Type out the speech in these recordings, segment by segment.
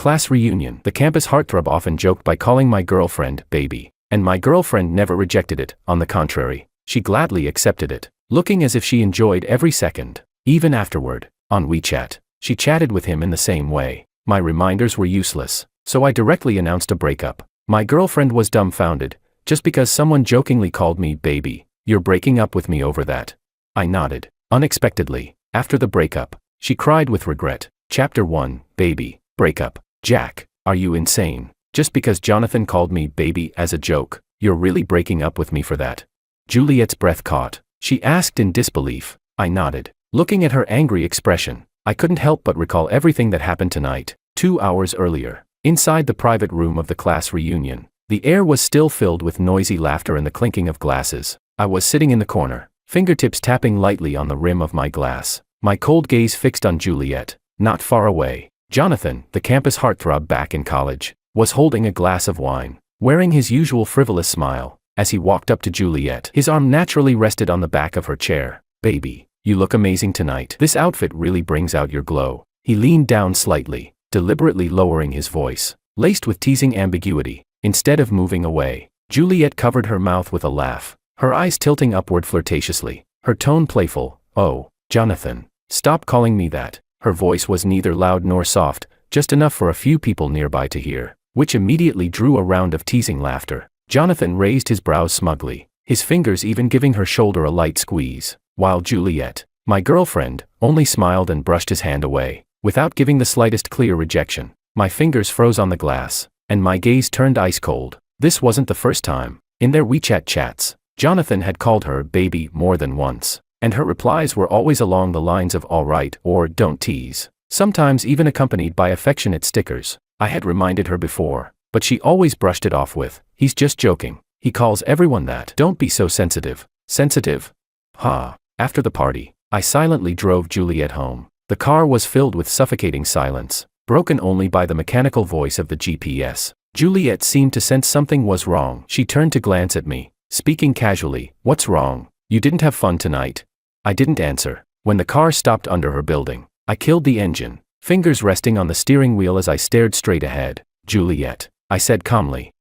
Class reunion. The campus heartthrob often joked by calling my girlfriend baby, and my girlfriend never rejected it. On the contrary, she gladly accepted it, looking as if she enjoyed every second. Even afterward, on WeChat, she chatted with him in the same way. My reminders were useless, so I directly announced a breakup. My girlfriend was dumbfounded, just because someone jokingly called me baby. You're breaking up with me over that? I nodded. Unexpectedly, after the breakup, she cried with regret. Chapter 1, Baby, Breakup. Jack, are you insane? Just because Jonathan called me baby as a joke, you're really breaking up with me for that? Juliet's breath caught. She asked in disbelief. I nodded. Looking at her angry expression, I couldn't help but recall everything that happened tonight, 2 hours earlier. Inside the private room of the class reunion, the air was still filled with noisy laughter and the clinking of glasses. I was sitting in the corner, fingertips tapping lightly on the rim of my glass, my cold gaze fixed on Juliet. Not far away, Jonathan, the campus heartthrob back in college, was holding a glass of wine, wearing his usual frivolous smile. As he walked up to Juliet, his arm naturally rested on the back of her chair. Baby, you look amazing tonight. This outfit really brings out your glow. He leaned down slightly, deliberately lowering his voice, laced with teasing ambiguity. Instead of moving away, Juliet covered her mouth with a laugh, her eyes tilting upward flirtatiously, her tone playful. Oh, Jonathan, stop calling me that. Her voice was neither loud nor soft, just enough for a few people nearby to hear, which immediately drew a round of teasing laughter. Jonathan raised his brows smugly, his fingers even giving her shoulder a light squeeze, while Juliet, my girlfriend, only smiled and brushed his hand away, without giving the slightest clear rejection. My fingers froze on the glass, and my gaze turned ice cold. This wasn't the first time. In their WeChat chats, Jonathan had called her baby more than once, and her replies were always along the lines of all right or don't tease, sometimes even accompanied by affectionate stickers. I had reminded her before, but she always brushed it off with, he's just joking. He calls everyone that. Don't be so sensitive. Sensitive? Ha. After the party, I silently drove Juliet home. The car was filled with suffocating silence, broken only by the mechanical voice of the GPS. Juliet seemed to sense something was wrong. She turned to glance at me, speaking casually. What's wrong? You didn't have fun tonight? I didn't answer. When the car stopped under her building, I killed the engine, fingers resting on the steering wheel as I stared straight ahead. Juliet, I said calmly.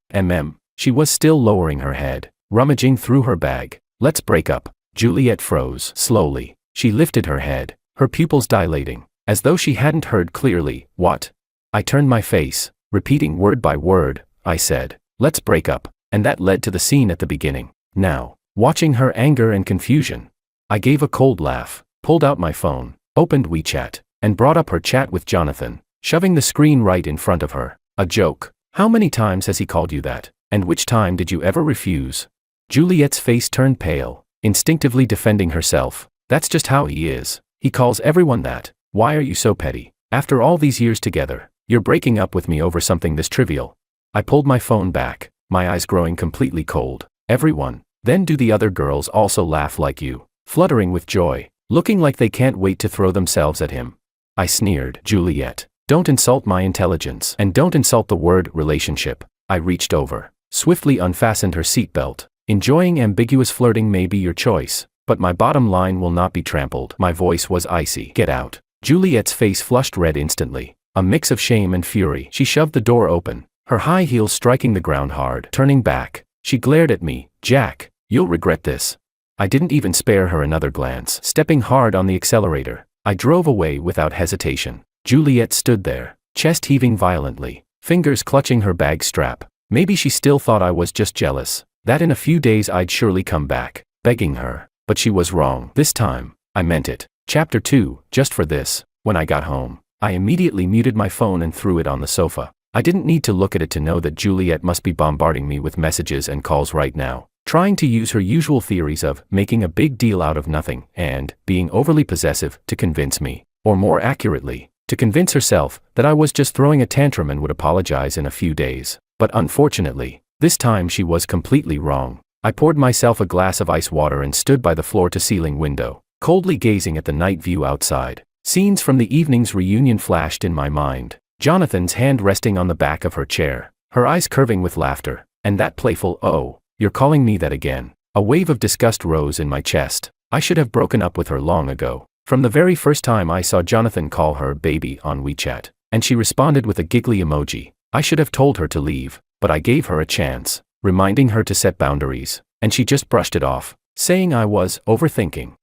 She was still lowering her head, rummaging through her bag. Let's break up. Juliet froze. Slowly, she lifted her head, her pupils dilating, as though she hadn't heard clearly. What? I turned my face, repeating word by word. I said, let's break up, and that led to the scene at the beginning. Now, watching her anger and confusion, I gave a cold laugh, pulled out my phone, opened WeChat, and brought up her chat with Jonathan, shoving the screen right in front of her. A joke. How many times has he called you that? And which time did you ever refuse? Juliet's face turned pale, instinctively defending herself. That's just how he is. He calls everyone that. Why are you so petty? After all these years together, you're breaking up with me over something this trivial. I pulled my phone back, my eyes growing completely cold. Everyone. Then do the other girls also laugh like you? Fluttering with joy, looking like they can't wait to throw themselves at him. I sneered. Juliet, don't insult my intelligence, and don't insult the word relationship. I reached over, swiftly unfastened her seatbelt. Enjoying ambiguous flirting may be your choice, but my bottom line will not be trampled. My voice was icy. Get out. Juliet's face flushed red instantly, a mix of shame and fury. She shoved the door open, her high heels striking the ground hard. Turning back, she glared at me. Jack, you'll regret this. I didn't even spare her another glance. Stepping hard on the accelerator, I drove away without hesitation. Juliet stood there, chest heaving violently, fingers clutching her bag strap. Maybe she still thought I was just jealous, that in a few days I'd surely come back, begging her. But she was wrong. This time, I meant it. Chapter 2, just for this. When I got home, I immediately muted my phone and threw it on the sofa. I didn't need to look at it to know that Juliet must be bombarding me with messages and calls right now, trying to use her usual theories of making a big deal out of nothing and being overly possessive to convince me, or more accurately, to convince herself that I was just throwing a tantrum and would apologize in a few days. But unfortunately, this time she was completely wrong. I poured myself a glass of ice water and stood by the floor-to-ceiling window, coldly gazing at the night view outside. Scenes from the evening's reunion flashed in my mind. Jonathan's hand resting on the back of her chair, her eyes curving with laughter, and that playful, "Oh, you're calling me that again." A wave of disgust rose in my chest. I should have broken up with her long ago. From the very first time I saw Jonathan call her baby on WeChat, and she responded with a giggly emoji. I should have told her to leave, but I gave her a chance, reminding her to set boundaries, and she just brushed it off, saying I was overthinking.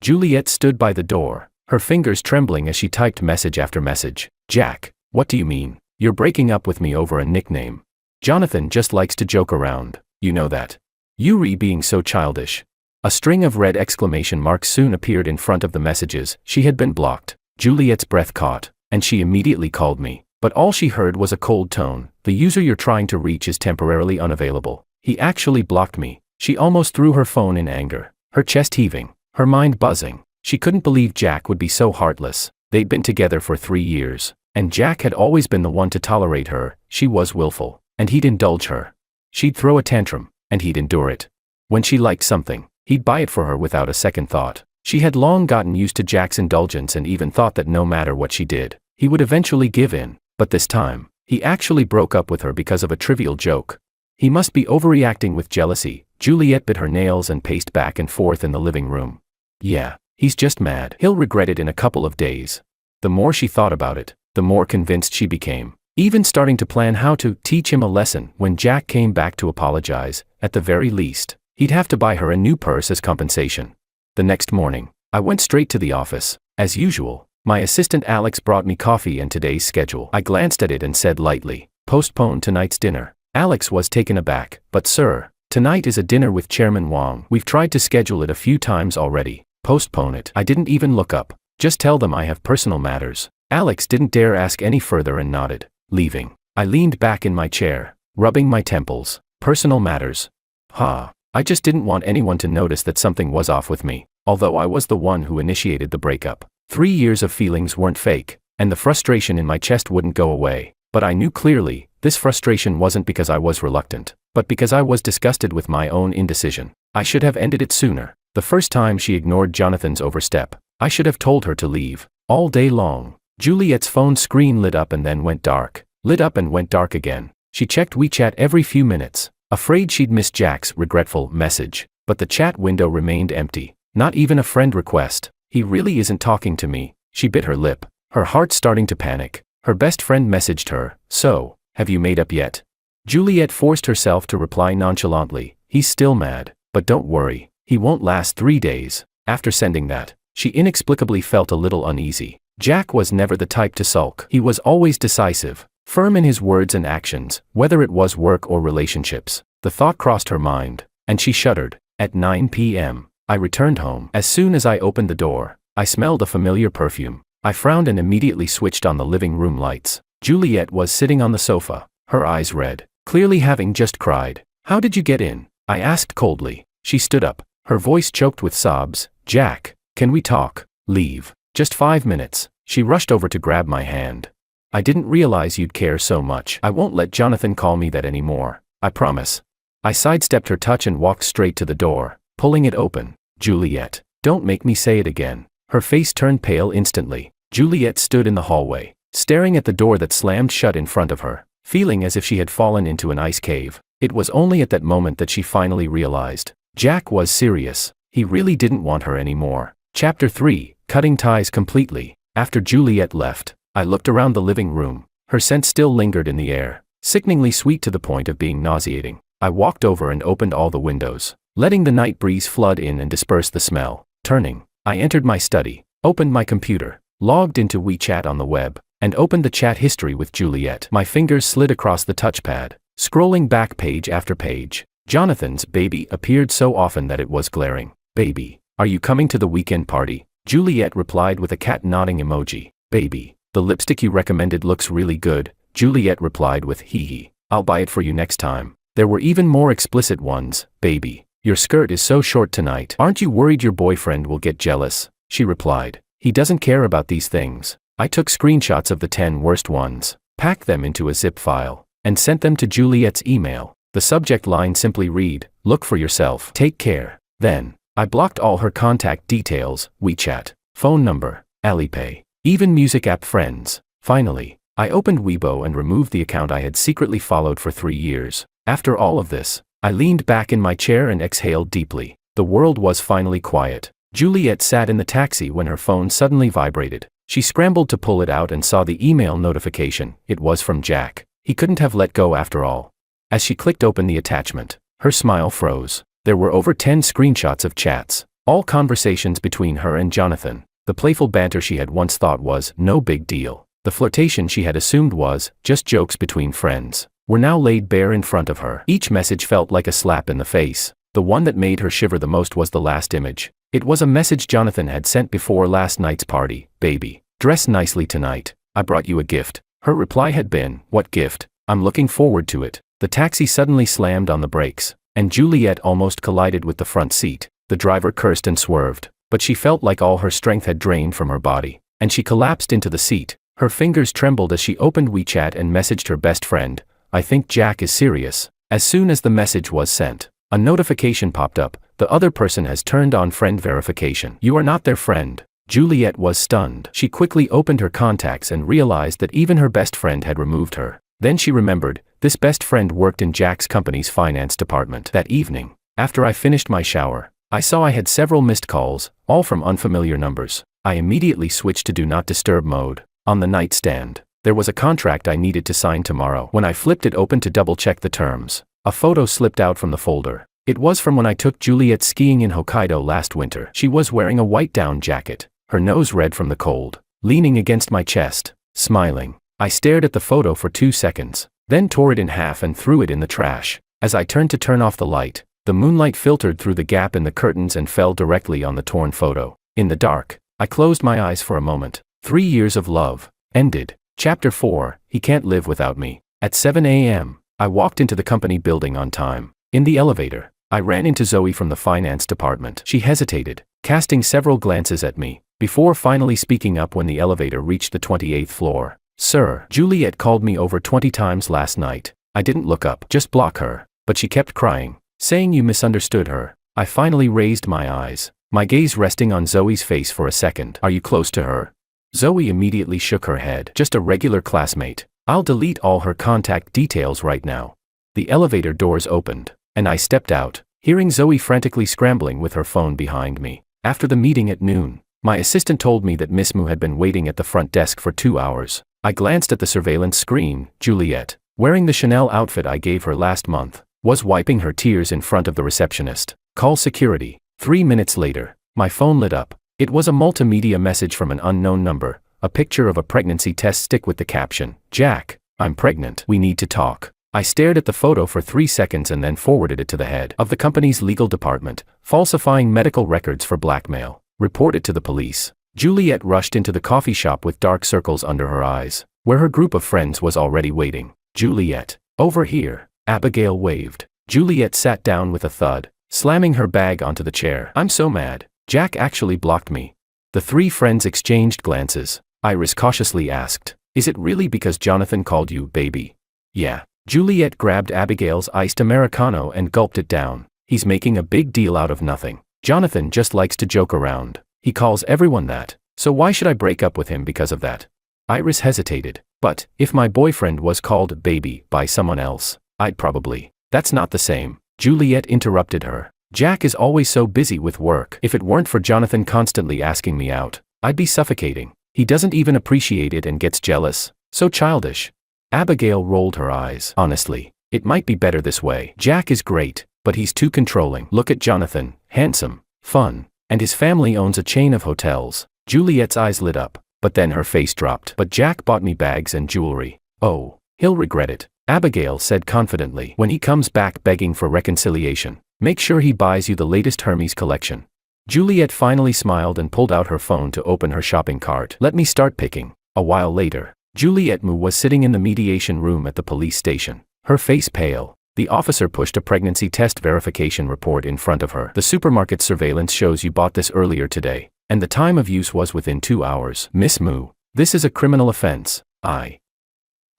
Juliet stood by the door, her fingers trembling as she typed message after message. Jack, what do you mean? You're breaking up with me over a nickname. Jonathan just likes to joke around, you know that. Yuri being so childish. A string of red exclamation marks soon appeared in front of the messages. She had been blocked. Juliet's breath caught, and she immediately called me. But all she heard was a cold tone. The user you're trying to reach is temporarily unavailable. He actually blocked me. She almost threw her phone in anger, her chest heaving, her mind buzzing. She couldn't believe Jack would be so heartless. They'd been together for 3 years, and Jack had always been the one to tolerate her. She was willful, and he'd indulge her. She'd throw a tantrum, and he'd endure it. When she liked something, he'd buy it for her without a second thought. She had long gotten used to Jack's indulgence and even thought that no matter what she did, he would eventually give in. But this time, he actually broke up with her because of a trivial joke. He must be overreacting with jealousy. Juliet bit her nails and paced back and forth in the living room. Yeah, he's just mad. He'll regret it in a couple of days. The more she thought about it, the more convinced she became, even starting to plan how to teach him a lesson. When Jack came back to apologize, at the very least, he'd have to buy her a new purse as compensation. The next morning, I went straight to the office. As usual, my assistant Alex brought me coffee and today's schedule. I glanced at it and said lightly, postpone tonight's dinner. Alex was taken aback. But sir, tonight is a dinner with Chairman Wong. We've tried to schedule it a few times already. Postpone it. I didn't even look up. Just tell them I have personal matters. Alex didn't dare ask any further and nodded, leaving. I leaned back in my chair, rubbing my temples. Personal matters. I just didn't want anyone to notice that something was off with me, although I was the one who initiated the breakup. 3 years of feelings weren't fake, and the frustration in my chest wouldn't go away. But I knew clearly, this frustration wasn't because I was reluctant, but because I was disgusted with my own indecision. I should have ended it sooner. The first time she ignored Jonathan's overstep, I should have told her to leave. All day long, Juliet's phone screen lit up and then went dark, lit up and went dark again. She checked WeChat every few minutes, afraid she'd miss Jack's regretful message, but the chat window remained empty. Not even a friend request. He really isn't talking to me. She bit her lip, her heart starting to panic. Her best friend messaged her, so, have you made up yet? Juliet forced herself to reply nonchalantly, he's still mad, but don't worry, he won't last 3 days. After sending that, she inexplicably felt a little uneasy. Jack was never the type to sulk. He was always decisive, firm in his words and actions, whether it was work or relationships. The thought crossed her mind, and she shuddered. At 9 p.m., I returned home. As soon as I opened the door, I smelled a familiar perfume. I frowned and immediately switched on the living room lights. Juliet was sitting on the sofa, her eyes red, clearly having just cried. How did you get in? I asked coldly. She stood up, her voice choked with sobs. Jack, can we talk? Leave. Just 5 minutes. She rushed over to grab my hand. I didn't realize you'd care so much. I won't let Jonathan call me that anymore. I promise. I sidestepped her touch and walked straight to the door, pulling it open. Juliet, don't make me say it again. Her face turned pale instantly. Juliet stood in the hallway, staring at the door that slammed shut in front of her, feeling as if she had fallen into an ice cave. It was only at that moment that she finally realized. Jack was serious. He really didn't want her anymore. Chapter 3, Cutting Ties Completely. After Juliet left, I looked around the living room. Her scent still lingered in the air, sickeningly sweet to the point of being nauseating. I walked over and opened all the windows, letting the night breeze flood in and disperse the smell. Turning, I entered my study, opened my computer, logged into WeChat on the web, and opened the chat history with Juliet. My fingers slid across the touchpad, scrolling back page after page. Jonathan's baby appeared so often that it was glaring. Baby, are you coming to the weekend party? Juliet replied with a cat nodding emoji. Baby, the lipstick you recommended looks really good. Juliet replied with hee hee. I'll buy it for you next time. There were even more explicit ones. Baby, your skirt is so short tonight. Aren't you worried your boyfriend will get jealous? She replied. He doesn't care about these things. I took screenshots of the 10 worst ones, packed them into a zip file, and sent them to Juliet's email. The subject line simply read, look for yourself. Take care. Then, I blocked all her contact details, WeChat, phone number, Alipay, even music app friends. Finally, I opened Weibo and removed the account I had secretly followed for 3 years. After all of this, I leaned back in my chair and exhaled deeply. The world was finally quiet. Juliet sat in the taxi when her phone suddenly vibrated. She scrambled to pull it out and saw the email notification. It was from Jack. He couldn't have let go after all. As she clicked open the attachment, her smile froze. There were over 10 screenshots of chats, all conversations between her and Jonathan. The playful banter she had once thought was no big deal, the flirtation she had assumed was just jokes between friends, were now laid bare in front of her. Each message felt like a slap in the face. The one that made her shiver the most was the last image. It was a message Jonathan had sent before last night's party. Baby, dress nicely tonight. I brought you a gift. Her reply had been, what gift? I'm looking forward to it. The taxi suddenly slammed on the brakes, and Juliet almost collided with the front seat. The driver cursed and swerved, but she felt like all her strength had drained from her body, and she collapsed into the seat. Her fingers trembled as she opened WeChat and messaged her best friend, I think Jack is serious. As soon as the message was sent, a notification popped up. The other person has turned on friend verification. You are not their friend. Juliet was stunned. She quickly opened her contacts and realized that even her best friend had removed her. Then she remembered, this best friend worked in Jack's company's finance department. That evening, after I finished my shower, I saw I had several missed calls, all from unfamiliar numbers. I immediately switched to Do Not Disturb mode. On the nightstand, there was a contract I needed to sign tomorrow. When I flipped it open to double-check the terms, a photo slipped out from the folder. It was from when I took Juliet skiing in Hokkaido last winter. She was wearing a white down jacket, her nose red from the cold, leaning against my chest, smiling. I stared at the photo for 2 seconds, then tore it in half and threw it in the trash. As I turned to turn off the light, the moonlight filtered through the gap in the curtains and fell directly on the torn photo. In the dark, I closed my eyes for a moment. 3 years of love ended. Chapter 4, He Can't Live Without Me. At 7 a.m., I walked into the company building on time. In the elevator, I ran into Zoe from the finance department. She hesitated, casting several glances at me, before finally speaking up when the elevator reached the 28th floor. Sir, Juliet called me over 20 times last night. I didn't look up, just block her. But she kept crying, saying you misunderstood her. I finally raised my eyes, my gaze resting on Zoe's face for a second. Are you close to her? Zoe immediately shook her head. Just a regular classmate. I'll delete all her contact details right now. The elevator doors opened, and I stepped out, hearing Zoe frantically scrambling with her phone behind me. After the meeting at noon, my assistant told me that Miss Mu had been waiting at the front desk for 2 hours. I glanced at the surveillance screen. Juliet, wearing the Chanel outfit I gave her last month, was wiping her tears in front of the receptionist. Call security. 3 minutes later, my phone lit up. It was a multimedia message from an unknown number, a picture of a pregnancy test stick with the caption, Jack, I'm pregnant. We need to talk. I stared at the photo for 3 seconds and then forwarded it to the head of the company's legal department. Falsifying medical records for blackmail. Report it to the police. Juliet rushed into the coffee shop with dark circles under her eyes, where her group of friends was already waiting. Juliet, over here. Abigail waved. Juliet sat down with a thud, slamming her bag onto the chair. I'm so mad. Jack actually blocked me. The 3 friends exchanged glances. Iris cautiously asked, is it really because Jonathan called you baby? Yeah. Juliet grabbed Abigail's iced Americano and gulped it down. He's making a big deal out of nothing. Jonathan just likes to joke around. He calls everyone that. So why should I break up with him because of that? Iris hesitated. But, if my boyfriend was called baby by someone else, I'd probably. That's not the same. Juliet interrupted her. Jack is always so busy with work. If it weren't for Jonathan constantly asking me out, I'd be suffocating. He doesn't even appreciate it and gets jealous. So childish. Abigail rolled her eyes. Honestly, it might be better this way. Jack is great, but he's too controlling. Look at Jonathan, handsome, fun, and his family owns a chain of hotels. Juliet's eyes lit up, but then her face dropped. But Jack bought me bags and jewelry. Oh, he'll regret it, Abigail said confidently. When he comes back begging for reconciliation, make sure he buys you the latest Hermes collection. Juliet finally smiled and pulled out her phone to open her shopping cart. Let me start picking. A while later, Juliet Mu was sitting in the mediation room at the police station, her face pale. The officer pushed a pregnancy test verification report in front of her. The supermarket surveillance shows you bought this earlier today, and the time of use was within 2 hours. Miss Mu, this is a criminal offense. I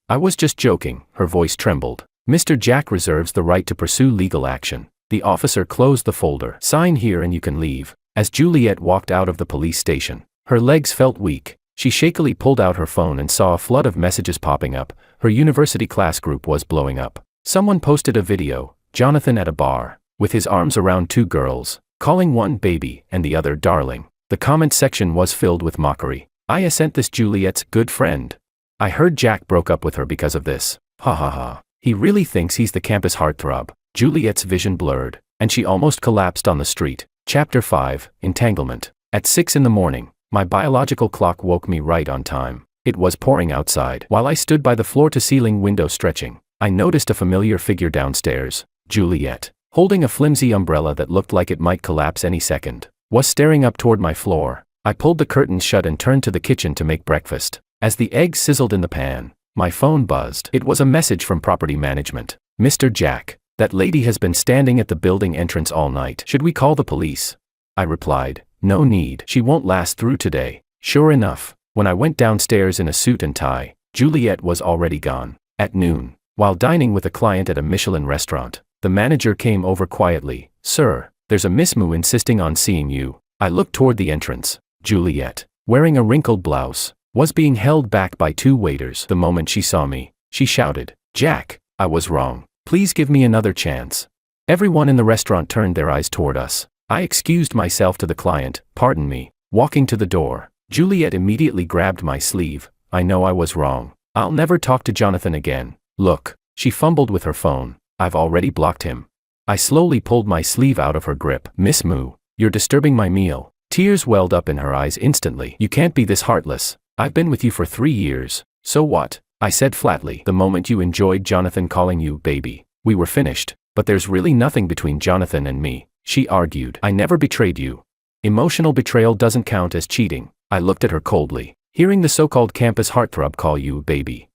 was just joking. Her voice trembled. Mr. Jack reserves the right to pursue legal action. The officer closed the folder. Sign here and you can leave. As Juliet walked out of the police station, her legs felt weak. She shakily pulled out her phone and saw a flood of messages popping up. Her university class group was blowing up. Someone posted a video, Jonathan at a bar, with his arms around 2 girls, calling one baby and the other darling. The comment section was filled with mockery. I sent this Juliet's good friend. I heard Jack broke up with her because of this. Ha ha ha. He really thinks he's the campus heartthrob. Juliet's vision blurred, and she almost collapsed on the street. Chapter 5, Entanglement. At 6 in the morning, my biological clock woke me right on time. It was pouring outside. While I stood by the floor-to-ceiling window stretching, I noticed a familiar figure downstairs. Juliet, holding a flimsy umbrella that looked like it might collapse any second, was staring up toward my floor. I pulled the curtains shut and turned to the kitchen to make breakfast. As the eggs sizzled in the pan, my phone buzzed. It was a message from property management. Mr. Jack, that lady has been standing at the building entrance all night. Should we call the police? I replied, no need. She won't last through today. Sure enough, when I went downstairs in a suit and tie, Juliet was already gone. At noon, while dining with a client at a Michelin restaurant, the manager came over quietly. Sir, there's a Miss Moo insisting on seeing you. I looked toward the entrance. Juliet, wearing a wrinkled blouse, was being held back by 2 waiters. The moment she saw me, she shouted, Jack, I was wrong. Please give me another chance. Everyone in the restaurant turned their eyes toward us. I excused myself to the client, pardon me, walking to the door. Juliet immediately grabbed my sleeve. I know I was wrong. I'll never talk to Jonathan again. Look, she fumbled with her phone. I've already blocked him. I slowly pulled my sleeve out of her grip. Miss Moo, you're disturbing my meal. Tears welled up in her eyes instantly. You can't be this heartless. I've been with you for 3 years. So what? I said flatly. The moment you enjoyed Jonathan calling you baby, we were finished. But there's really nothing between Jonathan and me, she argued. I never betrayed you. Emotional betrayal doesn't count as cheating. I looked at her coldly. Hearing the so-called campus heartthrob call you baby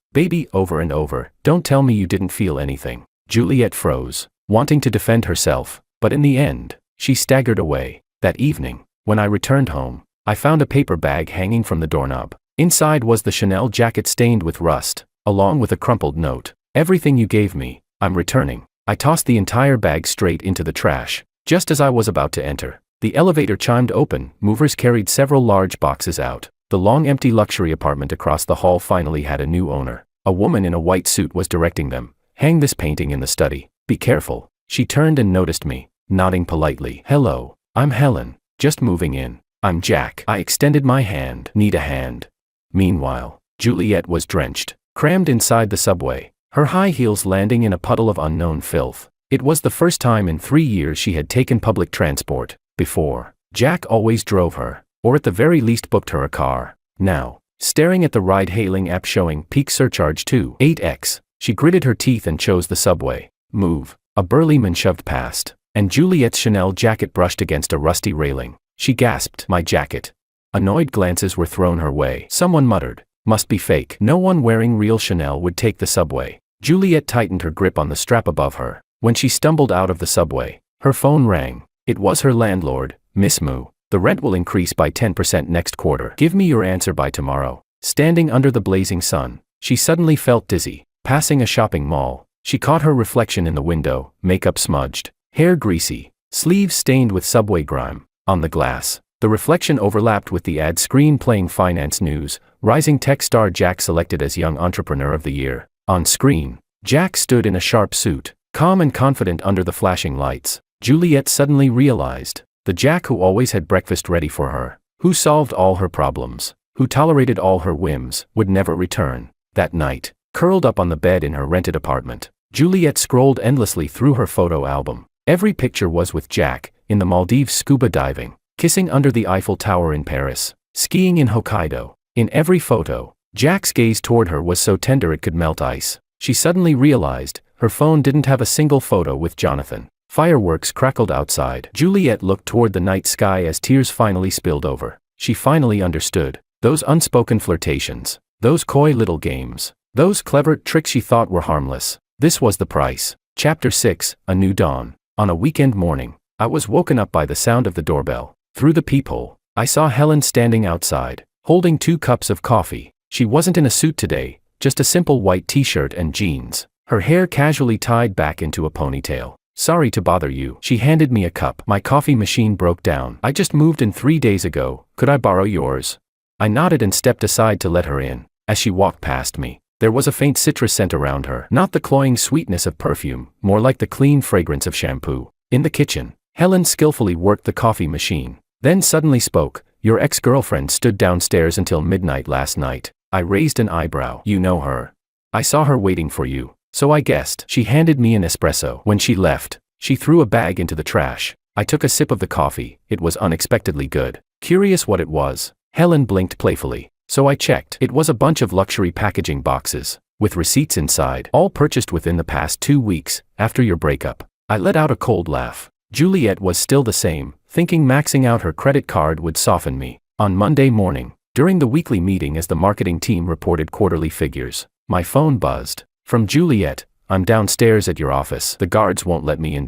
over and over, don't tell me you didn't feel anything. Juliet froze, wanting to defend herself, but in the end, she staggered away. That evening, when I returned home, I found a paper bag hanging from the doorknob. Inside was the Chanel jacket stained with rust, along with a crumpled note. Everything you gave me, I'm returning. I tossed the entire bag straight into the trash. Just as I was about to enter, the elevator chimed open. Movers carried several large boxes out. The long empty luxury apartment across the hall finally had a new owner. A woman in a white suit was directing them. Hang this painting in the study. Be careful. She turned and noticed me, nodding politely. Hello, I'm Helen, just moving in. I'm Jack. I extended my hand. Need a hand? Meanwhile, Juliet was drenched, crammed inside the subway, her high heels landing in a puddle of unknown filth. It was the first time in 3 years she had taken public transport. Before, Jack always drove her, or at the very least booked her a car. Now, staring at the ride-hailing app showing peak surcharge 8x, she gritted her teeth and chose the subway. Move. A burly man shoved past, and Juliet's Chanel jacket brushed against a rusty railing. She gasped, my jacket. Annoyed glances were thrown her way. Someone muttered, must be fake. No one wearing real Chanel would take the subway. Juliet tightened her grip on the strap above her. When she stumbled out of the subway, her phone rang. It was her landlord, Miss Moo. The rent will increase by 10% next quarter. Give me your answer by tomorrow. Standing under the blazing sun, she suddenly felt dizzy. Passing a shopping mall, she caught her reflection in the window, makeup smudged, hair greasy, sleeves stained with subway grime. On the glass, the reflection overlapped with the ad screen playing finance news. Rising tech star Jack selected as Young Entrepreneur of the Year. On screen, Jack stood in a sharp suit, calm and confident under the flashing lights. Juliet suddenly realized, the Jack who always had breakfast ready for her, who solved all her problems, who tolerated all her whims, would never return. That night, curled up on the bed in her rented apartment, Juliet scrolled endlessly through her photo album. Every picture was with Jack, in the Maldives scuba diving, kissing under the Eiffel Tower in Paris, skiing in Hokkaido. In every photo, Jack's gaze toward her was so tender it could melt ice. She suddenly realized, her phone didn't have a single photo with Jonathan. Fireworks crackled outside. Juliet looked toward the night sky as tears finally spilled over. She finally understood. Those unspoken flirtations, those coy little games, those clever tricks she thought were harmless. This was the price. Chapter 6, A New Dawn. On a weekend morning, I was woken up by the sound of the doorbell. Through the peephole, I saw Helen standing outside, holding 2 cups of coffee. She wasn't in a suit today, just a simple white t-shirt and jeans, her hair casually tied back into a ponytail. Sorry to bother you. She handed me a cup. My coffee machine broke down. I just moved in 3 days ago. Could I borrow yours? I nodded and stepped aside to let her in. As she walked past me, there was a faint citrus scent around her. Not the cloying sweetness of perfume, more like the clean fragrance of shampoo. In the kitchen, Helen skillfully worked the coffee machine, then suddenly spoke, your ex-girlfriend stood downstairs until midnight last night. I raised an eyebrow. You know her. I saw her waiting for you, so I guessed. She handed me an espresso. When she left, she threw a bag into the trash. I took a sip of the coffee. It was unexpectedly good. Curious what it was. Helen blinked playfully. So I checked. It was a bunch of luxury packaging boxes, with receipts inside, all purchased within the past 2 weeks, after your breakup. I let out a cold laugh. Juliet was still the same, thinking maxing out her credit card would soften me. On Monday morning, during the weekly meeting as the marketing team reported quarterly figures, my phone buzzed. From Juliet, I'm downstairs at your office. The guards won't let me in.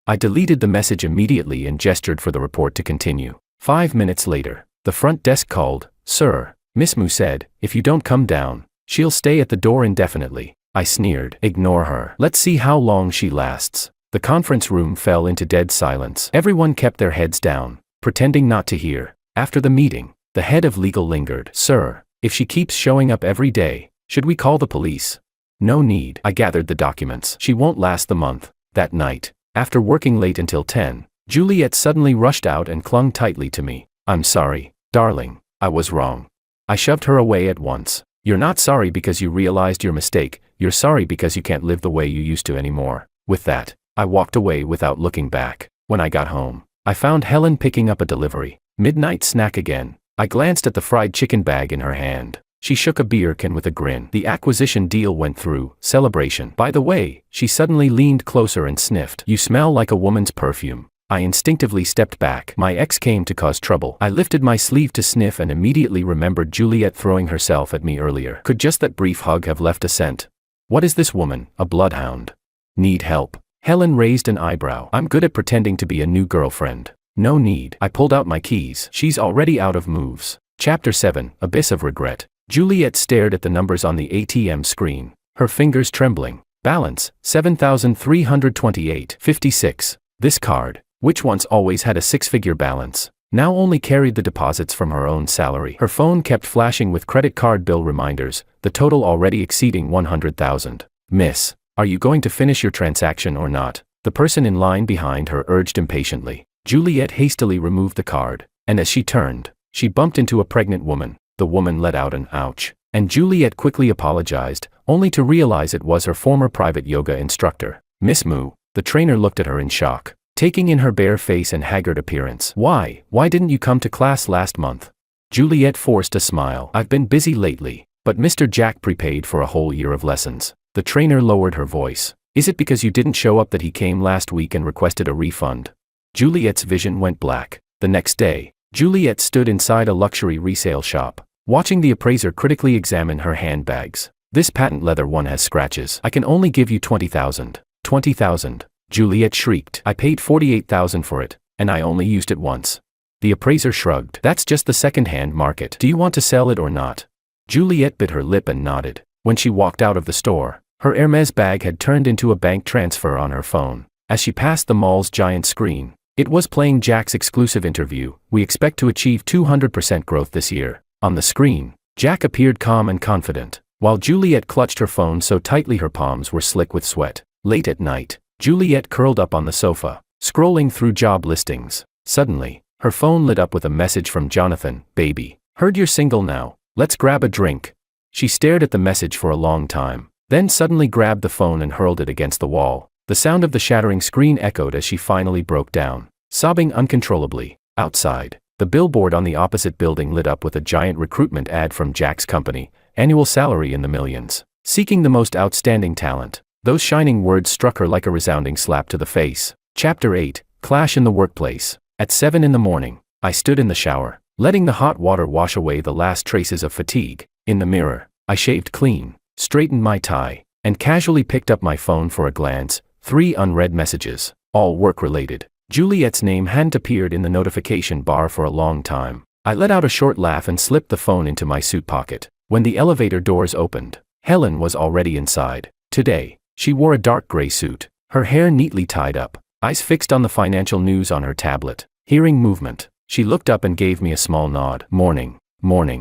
I deleted the message immediately and gestured for the report to continue. 5 minutes later, the front desk called. Sir, Miss Mu said, if you don't come down, she'll stay at the door indefinitely. I sneered. Ignore her. Let's see how long she lasts. The conference room fell into dead silence. Everyone kept their heads down, pretending not to hear. After the meeting, the head of legal lingered. Sir, if she keeps showing up every day, should we call the police? No need. I gathered the documents. She won't last the month. That night, after working late until 10, Juliet suddenly rushed out and clung tightly to me. I'm sorry, darling. I was wrong. I shoved her away at once. You're not sorry because you realized your mistake. You're sorry because you can't live the way you used to anymore. With that, I walked away without looking back. When I got home, I found Helen picking up a delivery. Midnight snack again. I glanced at the fried chicken bag in her hand. She shook a beer can with a grin. The acquisition deal went through. Celebration. By the way, she suddenly leaned closer and sniffed. You smell like a woman's perfume. I instinctively stepped back. My ex came to cause trouble. I lifted my sleeve to sniff and immediately remembered Juliet throwing herself at me earlier. Could just that brief hug have left a scent? What is this woman, a bloodhound? Need help? Helen raised an eyebrow. I'm good at pretending to be a new girlfriend. No need. I pulled out my keys. She's already out of moves. Chapter 7, Abyss of Regret. Juliet stared at the numbers on the ATM screen, her fingers trembling. Balance, 7,328.56. This card, which once always had a 6-figure balance, now only carried the deposits from her own salary. Her phone kept flashing with credit card bill reminders, the total already exceeding 100,000. Miss, are you going to finish your transaction or not? The person in line behind her urged impatiently. Juliet hastily removed the card, and as she turned, she bumped into a pregnant woman. The woman let out an ouch, and Juliet quickly apologized, only to realize it was her former private yoga instructor. Miss Mu, the trainer looked at her in shock, taking in her bare face and haggard appearance. Why didn't you come to class last month? Juliet forced a smile. I've been busy lately, but Mr. Jack prepaid for a whole year of lessons. The trainer lowered her voice. Is it because you didn't show up that he came last week and requested a refund? Juliet's vision went black. The next day, Juliet stood inside a luxury resale shop, watching the appraiser critically examine her handbags. This patent leather one has scratches. I can only give you 20,000. 20,000. Juliet shrieked. I paid 48,000 for it, and I only used it once. The appraiser shrugged. That's just the second-hand market. Do you want to sell it or not? Juliet bit her lip and nodded. When she walked out of the store, her Hermes bag had turned into a bank transfer on her phone. As she passed the mall's giant screen, it was playing Jack's exclusive interview. We expect to achieve 200% growth this year. On the screen, Jack appeared calm and confident, while Juliet clutched her phone so tightly her palms were slick with sweat. Late at night, Juliet curled up on the sofa, scrolling through job listings. Suddenly, her phone lit up with a message from Jonathan. Baby, heard you're single now. Let's grab a drink. She stared at the message for a long time, then suddenly grabbed the phone and hurled it against the wall. The sound of the shattering screen echoed as she finally broke down, sobbing uncontrollably. Outside, the billboard on the opposite building lit up with a giant recruitment ad from Jack's company, annual salary in the millions, seeking the most outstanding talent. Those shining words struck her like a resounding slap to the face. Chapter 8, Clash in the Workplace. At 7 in the morning, I stood in the shower, letting the hot water wash away the last traces of fatigue. In the mirror, I shaved clean, straightened my tie, and casually picked up my phone for a glance. 3 unread messages, all work-related. Juliet's name hadn't appeared in the notification bar for a long time. I let out a short laugh and slipped the phone into my suit pocket. When the elevator doors opened, Helen was already inside. Today, she wore a dark gray suit, her hair neatly tied up, eyes fixed on the financial news on her tablet. Hearing movement, she looked up and gave me a small nod. Morning.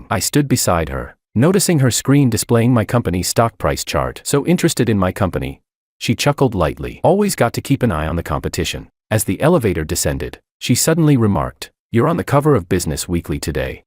I stood beside her, noticing her screen displaying my company's stock price chart. So interested in my company? She chuckled lightly. Always got to keep an eye on the competition. As the elevator descended, she suddenly remarked, You're on the cover of Business Weekly today.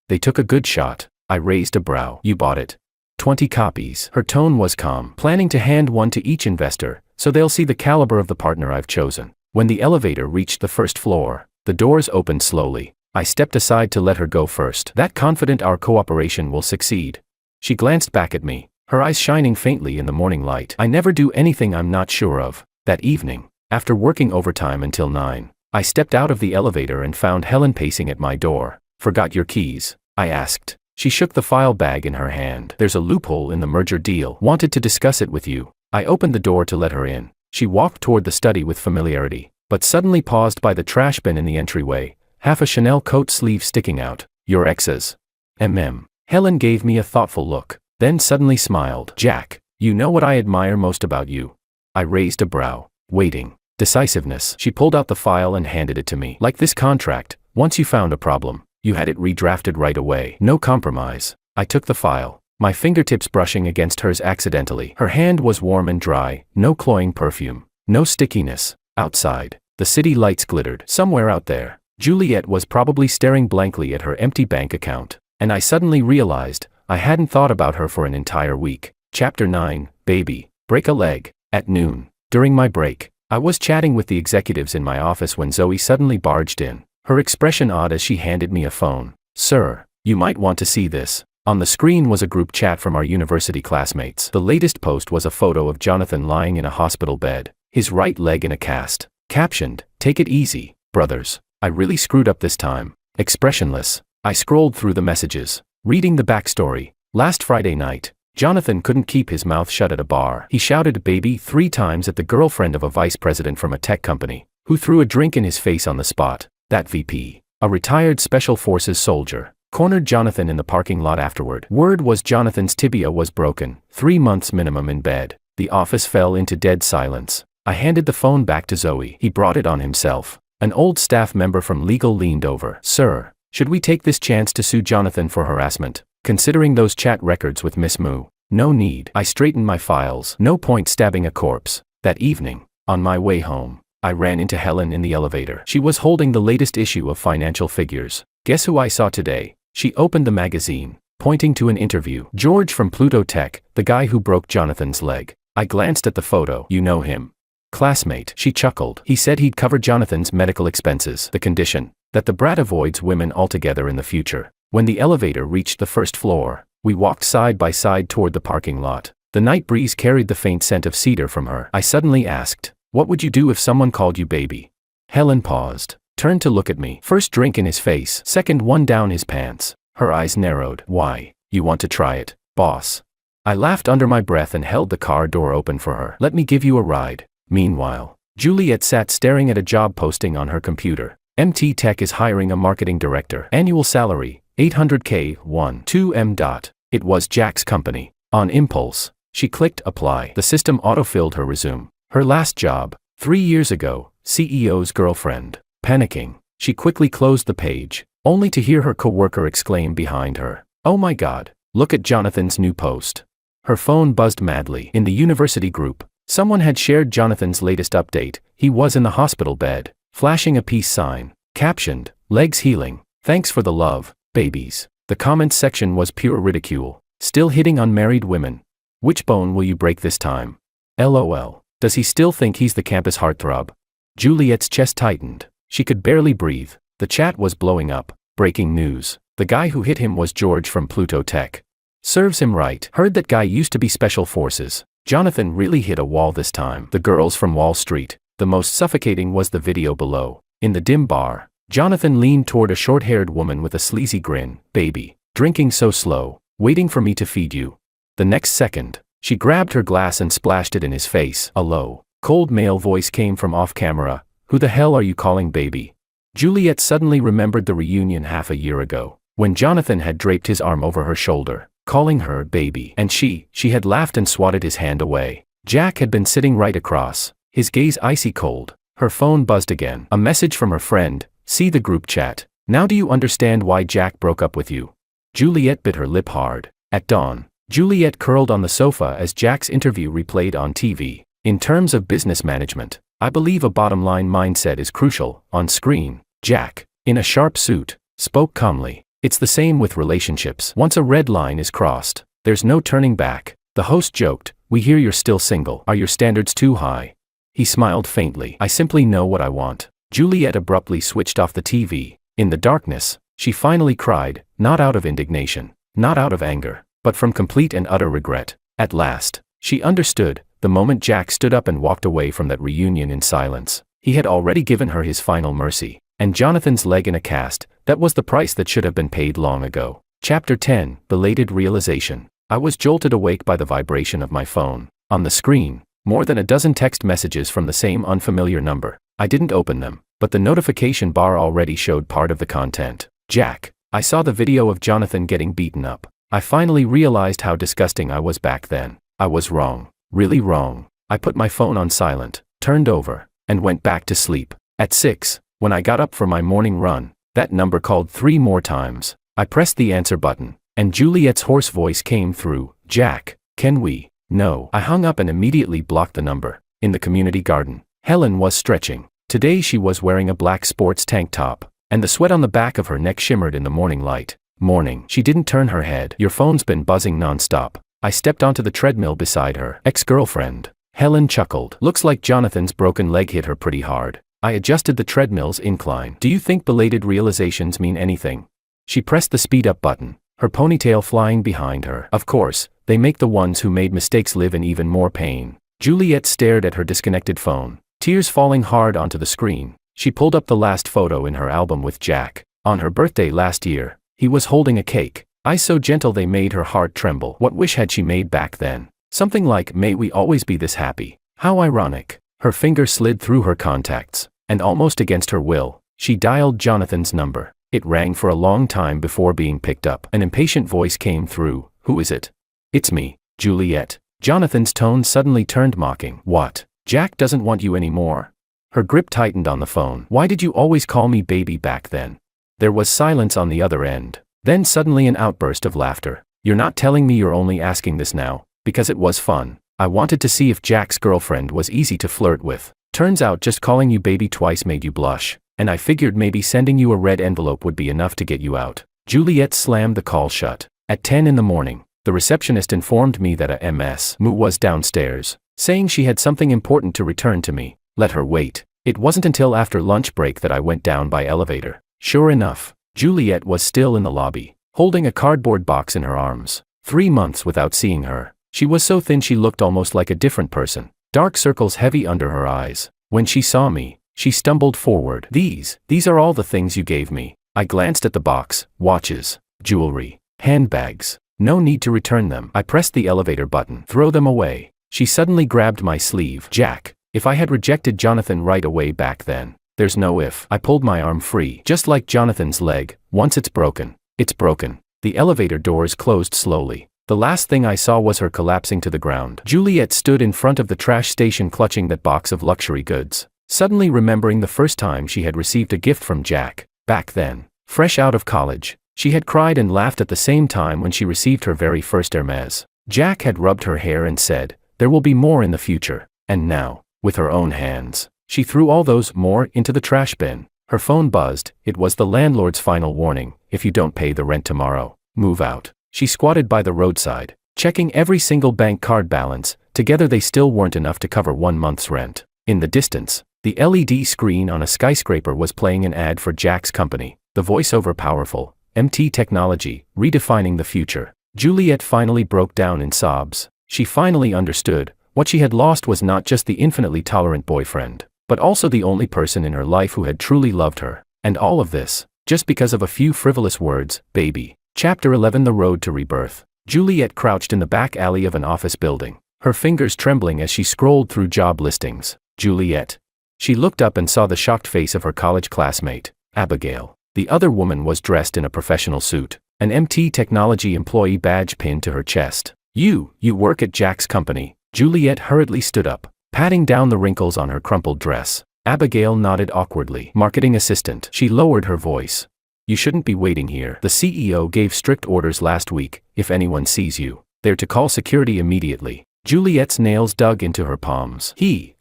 They took a good shot. I raised a brow. You bought it. 20 copies. Her tone was calm. Planning to hand one to each investor, so they'll see the caliber of the partner I've chosen. When the elevator reached the first floor, the doors opened slowly. I stepped aside to let her go first. That confident our cooperation will succeed. She glanced back at me, her eyes shining faintly in the morning light. I never do anything I'm not sure of. That evening, after working overtime until 9, I stepped out of the elevator and found Helen pacing at my door. Forgot your keys? I asked. She shook the file bag in her hand. There's a loophole in the merger deal. Wanted to discuss it with you. I opened the door to let her in. She walked toward the study with familiarity, but suddenly paused by the trash bin in the entryway, half a Chanel coat sleeve sticking out. Your ex's. Helen gave me a thoughtful look, then suddenly smiled. Jack, you know what I admire most about you? I raised a brow. Waiting. Decisiveness. She pulled out the file and handed it to me. Like this contract, once you found a problem, you had it redrafted right away. No compromise. I took the file, my fingertips brushing against hers accidentally. Her hand was warm and dry, no cloying perfume, no stickiness. Outside, the city lights glittered. Somewhere out there, Juliet was probably staring blankly at her empty bank account, and I suddenly realized I hadn't thought about her for an entire week. Chapter 9, Baby, break a leg. At noon, during my break, I was chatting with the executives in my office when Zoe suddenly barged in, her expression odd as she handed me a phone. Sir, you might want to see this. On the screen was a group chat from our university classmates. The latest post was a photo of Jonathan lying in a hospital bed, his right leg in a cast. Captioned, "Take it easy, brothers. I really screwed up this time." Expressionless, I scrolled through the messages, reading the backstory. Last Friday night, Jonathan couldn't keep his mouth shut at a bar. He shouted "baby" 3 times at the girlfriend of a vice president from a tech company, who threw a drink in his face on the spot. That VP, a retired Special Forces soldier, cornered Jonathan in the parking lot afterward. Word was Jonathan's tibia was broken, 3 months minimum in bed. The office fell into dead silence. I handed the phone back to Zoe. He brought it on himself. An old staff member from legal leaned over. Sir, should we take this chance to sue Jonathan for harassment, considering those chat records with Miss Moo? No need. I straightened my files. No point stabbing a corpse. That evening, on my way home, I ran into Helen in the elevator. She was holding the latest issue of Financial Figures. Guess who I saw today? She opened the magazine, pointing to an interview. George from Pluto Tech, the guy who broke Jonathan's leg. I glanced at the photo. You know him? Classmate. She chuckled. He said he'd cover Jonathan's medical expenses. The condition, that the brat avoids women altogether in the future. When the elevator reached the first floor, we walked side by side toward the parking lot. The night breeze carried the faint scent of cedar from her. I suddenly asked, what would you do if someone called you baby? Helen paused, turned to look at me. First drink in his face, second one down his pants. Her eyes narrowed. Why? You want to try it, boss? I laughed under my breath and held the car door open for her. Let me give you a ride. Meanwhile, Juliet sat staring at a job posting on her computer. MT Tech is hiring a marketing director. Annual salary, $800K, 2M. It was Jack's company. On impulse, she clicked apply. The system autofilled her resume. Her last job, 3 years ago, CEO's girlfriend. Panicking, she quickly closed the page, only to hear her coworker exclaim behind her, "Oh my God, look at Jonathan's new post." Her phone buzzed madly. In the university group, someone had shared Jonathan's latest update. He was in the hospital bed, flashing a peace sign, captioned, "Legs healing. Thanks for the love, babies." The comments section was pure ridicule. Still hitting unmarried women. Which bone will you break this time? LOL. Does he still think he's the campus heartthrob? Juliet's chest tightened. She could barely breathe. The chat was blowing up. Breaking news. The guy who hit him was George from Pluto Tech. Serves him right. Heard that guy used to be Special Forces. Jonathan really hit a wall this time. The girls from Wall Street. The most suffocating was the video below. In the dim bar, Jonathan leaned toward a short-haired woman with a sleazy grin. "Baby, drinking so slow, waiting for me to feed you." The next second, she grabbed her glass and splashed it in his face. A low, cold male voice came from off-camera. "Who the hell are you calling baby?" Juliet suddenly remembered the reunion half a year ago, when Jonathan had draped his arm over her shoulder, calling her baby. And she had laughed and swatted his hand away. Jack had been sitting right across, his gaze icy cold. Her phone buzzed again. A message from her friend. See the group chat. "Now do you understand why Jack broke up with you?" Juliet bit her lip hard. At dawn, Juliet curled on the sofa as Jack's interview replayed on TV. In terms of business management, I believe a bottom-line mindset is crucial. On screen, Jack, in a sharp suit, spoke calmly. It's the same with relationships. Once a red line is crossed, there's no turning back. The host joked, "We hear you're still single. Are your standards too high?" He smiled faintly. "I simply know what I want." Juliet abruptly switched off the TV. In the darkness, she finally cried, not out of indignation, not out of anger, but from complete and utter regret. At last, she understood, the moment Jack stood up and walked away from that reunion in silence. He had already given her his final mercy, and Jonathan's leg in a cast. That was the price that should have been paid long ago. Chapter 10, Belated Realization. I was jolted awake by the vibration of my phone. On the screen, more than a dozen text messages from the same unfamiliar number. I didn't open them, but the notification bar already showed part of the content. Jack. I saw the video of Jonathan getting beaten up. I finally realized how disgusting I was back then. I was wrong. Really wrong. I put my phone on silent, turned over, and went back to sleep. At 6, when I got up for my morning run, that number called 3 more times. I pressed the answer button, and Juliet's hoarse voice came through. "Jack, can we?" "No." I hung up and immediately blocked the number. In the community garden, Helen was stretching. Today she was wearing a black sports tank top, and the sweat on the back of her neck shimmered in the morning light. "Morning." She didn't turn her head. "Your phone's been buzzing non-stop." I stepped onto the treadmill beside her. "Ex-girlfriend." Helen chuckled. "Looks like Jonathan's broken leg hit her pretty hard." I adjusted the treadmill's incline. "Do you think belated realizations mean anything?" She pressed the speed-up button, her ponytail flying behind her. "Of course, they make the ones who made mistakes live in even more pain." Juliet stared at her disconnected phone, tears falling hard onto the screen. She pulled up the last photo in her album with Jack. On her birthday last year, he was holding a cake. Eyes so gentle they made her heart tremble. What wish had she made back then? Something like, "May we always be this happy." How ironic. Her finger slid through her contacts, and almost against her will, she dialed Jonathan's number. It rang for a long time before being picked up. An impatient voice came through. "Who is it?" "It's me, Juliet." Jonathan's tone suddenly turned mocking. "What? Jack doesn't want you anymore?" Her grip tightened on the phone. "Why did you always call me baby back then?" There was silence on the other end. Then suddenly an outburst of laughter. "You're not telling me you're only asking this now because it was fun. I wanted to see if Jack's girlfriend was easy to flirt with. Turns out just calling you baby twice made you blush, and I figured maybe sending you a red envelope would be enough to get you out." Juliet slammed the call shut. At 10 in the morning, the receptionist informed me that a Ms. was downstairs, saying she had something important to return to me. Let her wait. It wasn't until after lunch break that I went down by elevator. Sure enough, Juliet was still in the lobby, holding a cardboard box in her arms. 3 months without seeing her. She was so thin she looked almost like a different person, dark circles heavy under her eyes. When she saw me, she stumbled forward. These are all the things you gave me." I glanced at the box. Watches, jewelry, handbags. "No need to return them." I pressed the elevator button. "Throw them away." She suddenly grabbed my sleeve. "Jack, if I had rejected Jonathan right away back then, there's no if." I pulled my arm free. "Just like Jonathan's leg, once it's broken, it's broken." The elevator doors closed slowly. The last thing I saw was her collapsing to the ground. Juliet stood in front of the trash station clutching that box of luxury goods, suddenly remembering the first time she had received a gift from Jack. Back then, fresh out of college, she had cried and laughed at the same time when she received her very first Hermes. Jack had rubbed her hair and said, "There will be more in the future." And now, with her own hands, she threw all those more into the trash bin. Her phone buzzed. It was the landlord's final warning. "If you don't pay the rent tomorrow, move out." She squatted by the roadside, checking every single bank card balance. Together they still weren't enough to cover 1 month's rent. In the distance, the LED screen on a skyscraper was playing an ad for Jack's company, the voiceover powerful, MT technology, redefining the future. Juliet finally broke down in sobs. She finally understood. What she had lost was not just the infinitely tolerant boyfriend, but also the only person in her life who had truly loved her. And all of this, just because of a few frivolous words, baby. Chapter 11, The Road to Rebirth. Juliet crouched in the back alley of an office building, her fingers trembling as she scrolled through job listings. Juliet. She looked up and saw the shocked face of her college classmate, Abigail. The other woman was dressed in a professional suit, an MT Technology employee badge pinned to her chest. You work at Jack's company." Juliet hurriedly stood up, patting down the wrinkles on her crumpled dress. Abigail nodded awkwardly. "Marketing assistant." She lowered her voice. "You shouldn't be waiting here. The CEO gave strict orders last week. If anyone sees you, they're to call security immediately." Juliet's nails dug into her palms.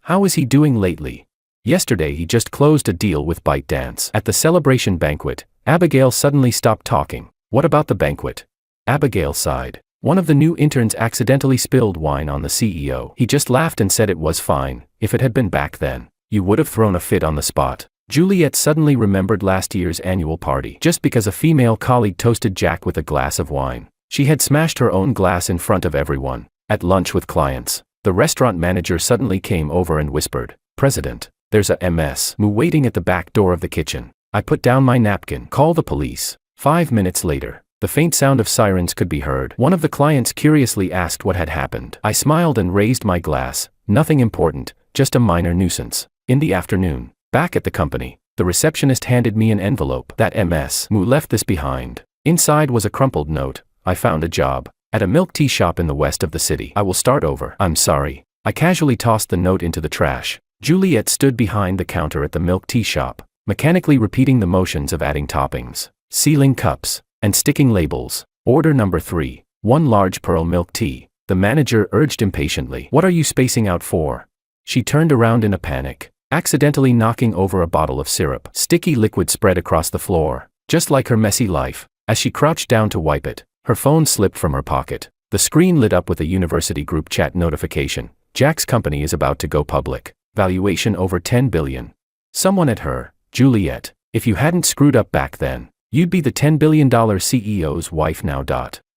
How is he doing lately?" Yesterday he just closed a deal with ByteDance. At the celebration banquet, Abigail suddenly stopped talking. What about the banquet? Abigail sighed. One of the new interns accidentally spilled wine on the CEO. He just laughed and said it was fine. If it had been back then, you would have thrown a fit on the spot. Juliet suddenly remembered last year's annual party. Just because a female colleague toasted Jack with a glass of wine, she had smashed her own glass in front of everyone. At lunch with clients, the restaurant manager suddenly came over and whispered, "President, there's a Ms. waiting at the back door of the kitchen." I put down my napkin. "Call the police." 5 minutes later, the faint sound of sirens could be heard. One of the clients curiously asked what had happened. I smiled and raised my glass. Nothing important, just a minor nuisance. In the afternoon, back at the company, the receptionist handed me an envelope. That Ms. left this behind. Inside was a crumpled note. "I found a job at a milk tea shop in the west of the city. I will start over. I'm sorry." I casually tossed the note into the trash. Juliet stood behind the counter at the milk tea shop, mechanically repeating the motions of adding toppings, sealing cups, and sticking labels. "Order number 3, 1 large pearl milk tea." The manager urged impatiently. "What are you spacing out for?" She turned around in a panic, accidentally knocking over a bottle of syrup. Sticky liquid spread across the floor, just like her messy life. As she crouched down to wipe it, her phone slipped from her pocket. The screen lit up with a university group chat notification. Jack's company is about to go public. Valuation over $10 billion. Someone at her, "Juliet, if you hadn't screwed up back then, you'd be the $10 billion CEO's wife now."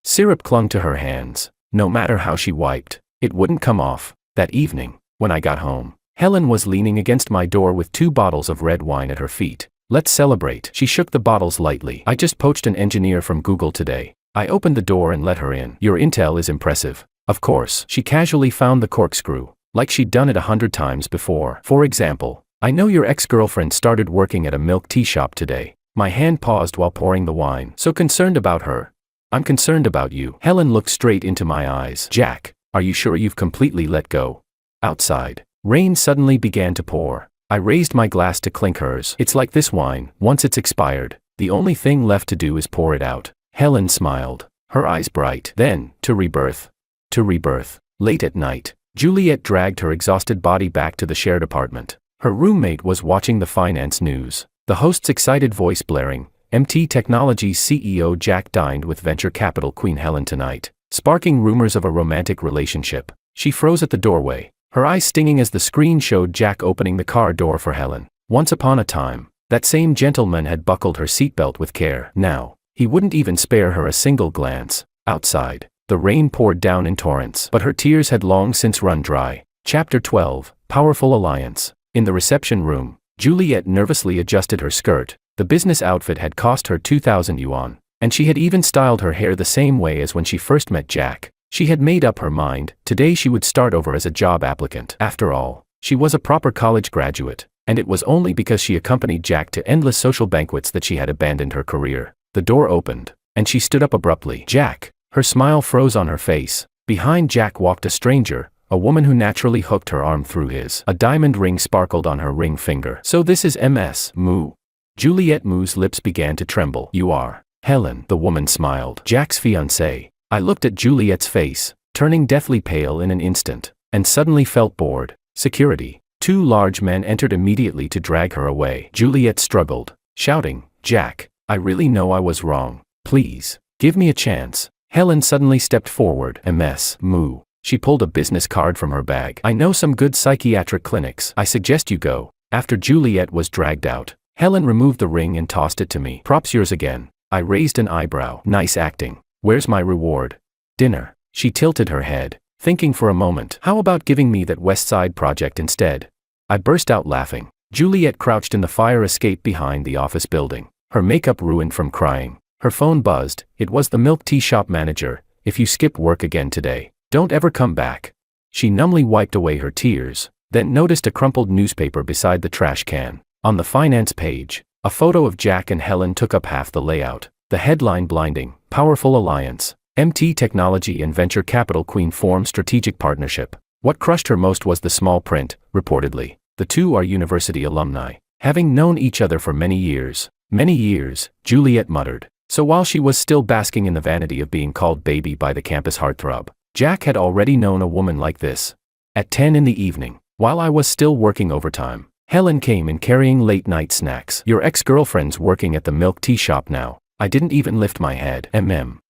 Syrup clung to her hands. No matter how she wiped, it wouldn't come off. That evening, when I got home, Helen was leaning against my door with 2 bottles of red wine at her feet. "Let's celebrate." She shook the bottles lightly. "I just poached an engineer from Google today." I opened the door and let her in. "Your intel is impressive." Of course. She casually found the corkscrew, like she'd done it 100 times before. "For example, I know your ex-girlfriend started working at a milk tea shop today." My hand paused while pouring the wine. "So concerned about her?" "I'm concerned about you." Helen looked straight into my eyes. "Jack, are you sure you've completely let go?" Outside, rain suddenly began to pour. I raised my glass to clink hers. "It's like this wine, once it's expired, the only thing left to do is pour it out." Helen smiled, her eyes bright. "Then, to rebirth." To rebirth. Late at night, Juliet dragged her exhausted body back to the shared apartment. Her roommate was watching the finance news, the host's excited voice blaring. "MT Technologies CEO Jack dined with venture capital queen Helen tonight," sparking rumors of a romantic relationship. She froze at the doorway, her eyes stinging as the screen showed Jack opening the car door for Helen. Once upon a time, that same gentleman had buckled her seatbelt with care. Now, he wouldn't even spare her a single glance. Outside, the rain poured down in torrents, but her tears had long since run dry. Chapter 12, Powerful Alliance. In the reception room, Juliet nervously adjusted her skirt. The business outfit had cost her 2,000 yuan, and she had even styled her hair the same way as when she first met Jack. She had made up her mind. Today she would start over as a job applicant. After all, she was a proper college graduate, and it was only because she accompanied Jack to endless social banquets that she had abandoned her career. The door opened, and she stood up abruptly. "Jack." Her smile froze on her face. Behind Jack walked a stranger, a woman who naturally hooked her arm through his. A diamond ring sparkled on her ring finger. "So this is Ms. Mu." Juliet Mu's lips began to tremble. "You are Helen," the woman smiled. "Jack's fiancée." I looked at Juliet's face, turning deathly pale in an instant, and suddenly felt bored. Security. 2 large men entered immediately to drag her away. Juliet struggled, shouting, "Jack, I really know I was wrong. Please, give me a chance." Helen suddenly stepped forward. "Ms. Mu." She pulled a business card from her bag. "I know some good psychiatric clinics. I suggest you go." After Juliet was dragged out, Helen removed the ring and tossed it to me. "Props yours again." I raised an eyebrow. "Nice acting. Where's my reward?" "Dinner." She tilted her head, thinking for a moment. "How about giving me that West Side project instead?" I burst out laughing. Juliet crouched in the fire escape behind the office building, her makeup ruined from crying. Her phone buzzed. It was the milk tea shop manager. "If you skip work again today, don't ever come back." She numbly wiped away her tears, then noticed a crumpled newspaper beside the trash can. On the finance page, a photo of Jack and Helen took up half the layout. The headline blinding: "Powerful Alliance. MT Technology and Venture Capital Queen form strategic partnership." What crushed her most was the small print. Reportedly, the 2 are university alumni, having known each other for many years. "Many years," Juliet muttered. So while she was still basking in the vanity of being called baby by the campus heartthrob, Jack had already known a woman like this. At 10 in the evening, while I was still working overtime, Helen came in carrying late-night snacks. Your ex-girlfriend's working at the milk tea shop now. I didn't even lift my head.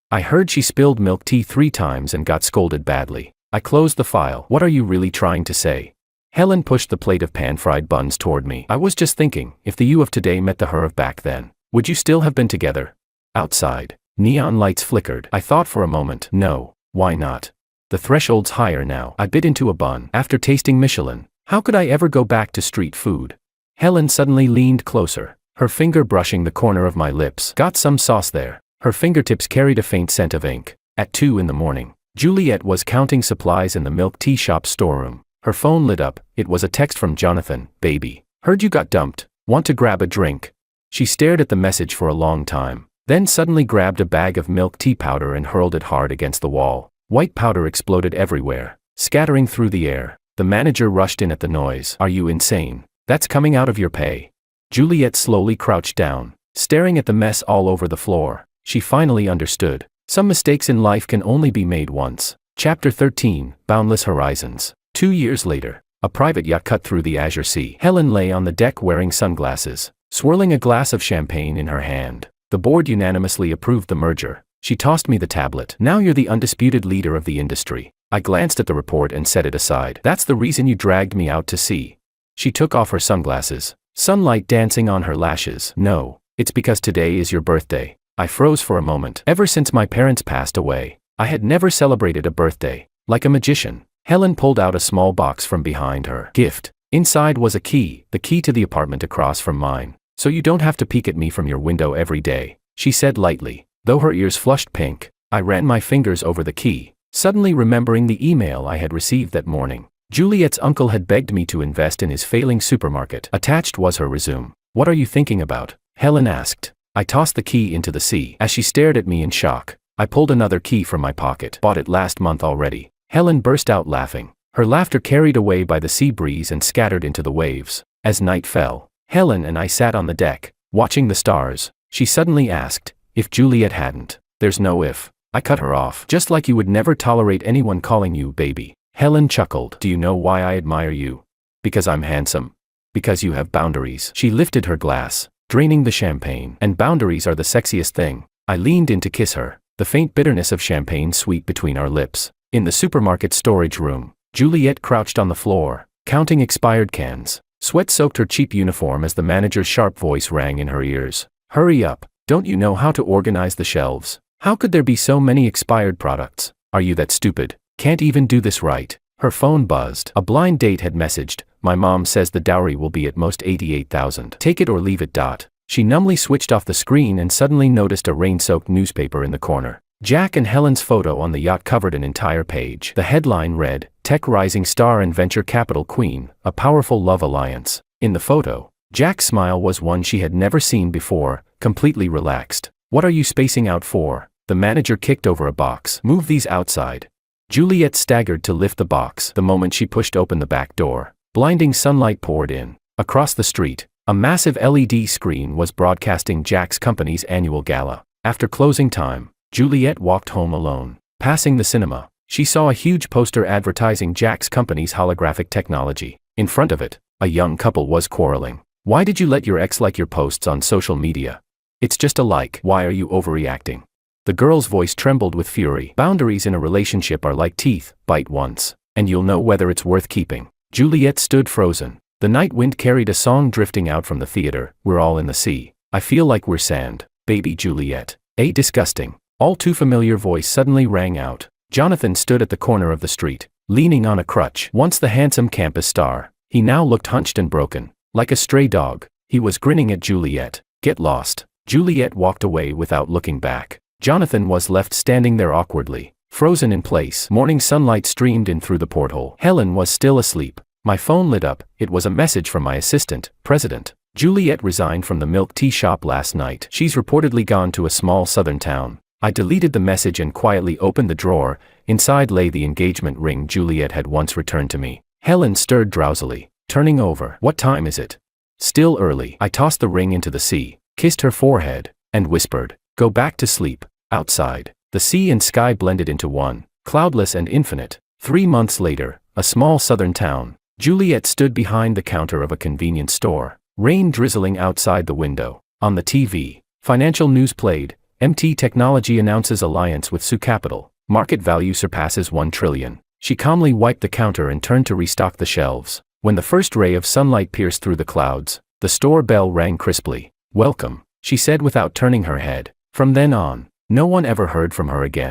I heard she spilled milk tea 3 times and got scolded badly. I closed the file. What are you really trying to say? Helen pushed the plate of pan-fried buns toward me. I was just thinking, if the you of today met the her of back then, would you still have been together? Outside, neon lights flickered. I thought for a moment. No, why not? The threshold's higher now. I bit into a bun. After tasting Michelin, how could I ever go back to street food? Helen suddenly leaned closer, her finger brushing the corner of my lips. Got some sauce there. Her fingertips carried a faint scent of ink. At 2 in the morning, Juliet was counting supplies in the milk tea shop storeroom. Her phone lit up. It was a text from Jonathan. Baby, heard you got dumped. Want to grab a drink? She stared at the message for a long time, then suddenly grabbed a bag of milk tea powder and hurled it hard against the wall. White powder exploded everywhere, scattering through the air. The manager rushed in at the noise. Are you insane? That's coming out of your pay. Juliet slowly crouched down, staring at the mess all over the floor. She finally understood. Some mistakes in life can only be made once. Chapter 13, Boundless Horizons. 2 years later, a private yacht cut through the azure sea. Helen lay on the deck wearing sunglasses, swirling a glass of champagne in her hand. The board unanimously approved the merger. She tossed me the tablet. Now you're the undisputed leader of the industry. I glanced at the report and set it aside. That's the reason you dragged me out to sea. She took off her sunglasses, sunlight dancing on her lashes. No, it's because today is your birthday. I froze for a moment. Ever since my parents passed away, I had never celebrated a birthday. Like a magician, Helen pulled out a small box from behind her. Gift. Inside was a key, the key to the apartment across from mine. So you don't have to peek at me from your window every day, she said lightly. Though her ears flushed pink, I ran my fingers over the key, suddenly remembering the email I had received that morning. Juliet's uncle had begged me to invest in his failing supermarket. Attached was her resume. What are you thinking about? Helen asked. I tossed the key into the sea. As she stared at me in shock, I pulled another key from my pocket. Bought it last month already. Helen burst out laughing, her laughter carried away by the sea breeze and scattered into the waves. As night fell, Helen and I sat on the deck, watching the stars. She suddenly asked, if Juliet hadn't. There's no if. I cut her off. Just like you would never tolerate anyone calling you baby. Helen chuckled. Do you know why I admire you? Because I'm handsome. Because you have boundaries. She lifted her glass, draining the champagne. And boundaries are the sexiest thing. I leaned in to kiss her, the faint bitterness of champagne sweet between our lips. In the supermarket storage room, Juliet crouched on the floor, counting expired cans. Sweat soaked her cheap uniform as the manager's sharp voice rang in her ears. Hurry up. Don't you know how to organize the shelves? How could there be so many expired products? Are you that stupid? Can't even do this right? Her phone buzzed. A blind date had messaged. My mom says the dowry will be at most $88,000. Take it or leave it. She numbly switched off the screen and suddenly noticed a rain-soaked newspaper in the corner. Jack and Helen's photo on the yacht covered an entire page. The headline read, Tech Rising Star and Venture Capital Queen, a Powerful Love Alliance. In the photo, Jack's smile was one she had never seen before, completely relaxed. What are you spacing out for? The manager kicked over a box. Move these outside. Juliet staggered to lift the box. The moment she pushed open the back door, blinding sunlight poured in. Across the street, a massive LED screen was broadcasting Jack's company's annual gala. After closing time, Juliet walked home alone. Passing the cinema, she saw a huge poster advertising Jack's company's holographic technology. In front of it, a young couple was quarreling. Why did you let your ex like your posts on social media? It's just a like. Why are you overreacting? The girl's voice trembled with fury. Boundaries in a relationship are like teeth. Bite once, and you'll know whether it's worth keeping. Juliet stood frozen. The night wind carried a song drifting out from the theater. We're all in the sea. I feel like we're sand. Baby Juliet. A disgusting, all too familiar voice suddenly rang out. Jonathan stood at the corner of the street, leaning on a crutch. Once the handsome campus star, he now looked hunched and broken, like a stray dog. He was grinning at Juliet. Get lost. Juliet walked away without looking back. Jonathan was left standing there awkwardly, frozen in place. Morning sunlight streamed in through the porthole. Helen was still asleep. My phone lit up. It was a message from my assistant, President. Juliet resigned from the milk tea shop last night. She's reportedly gone to a small southern town. I deleted the message and quietly opened the drawer. Inside lay the engagement ring Juliet had once returned to me. Helen stirred drowsily, turning over. What time is it? Still early. I tossed the ring into the sea, kissed her forehead, and whispered, go back to sleep. Outside, the sea and sky blended into one, cloudless and infinite. 3 months later, a small southern town. Juliet stood behind the counter of a convenience store, rain drizzling outside the window. On the TV, financial news played. MT Technology announces alliance with Sioux Capital. Market value surpasses 1 trillion. She calmly wiped the counter and turned to restock the shelves. When the first ray of sunlight pierced through the clouds, the store bell rang crisply. "Welcome," she said without turning her head. From then on, no one ever heard from her again.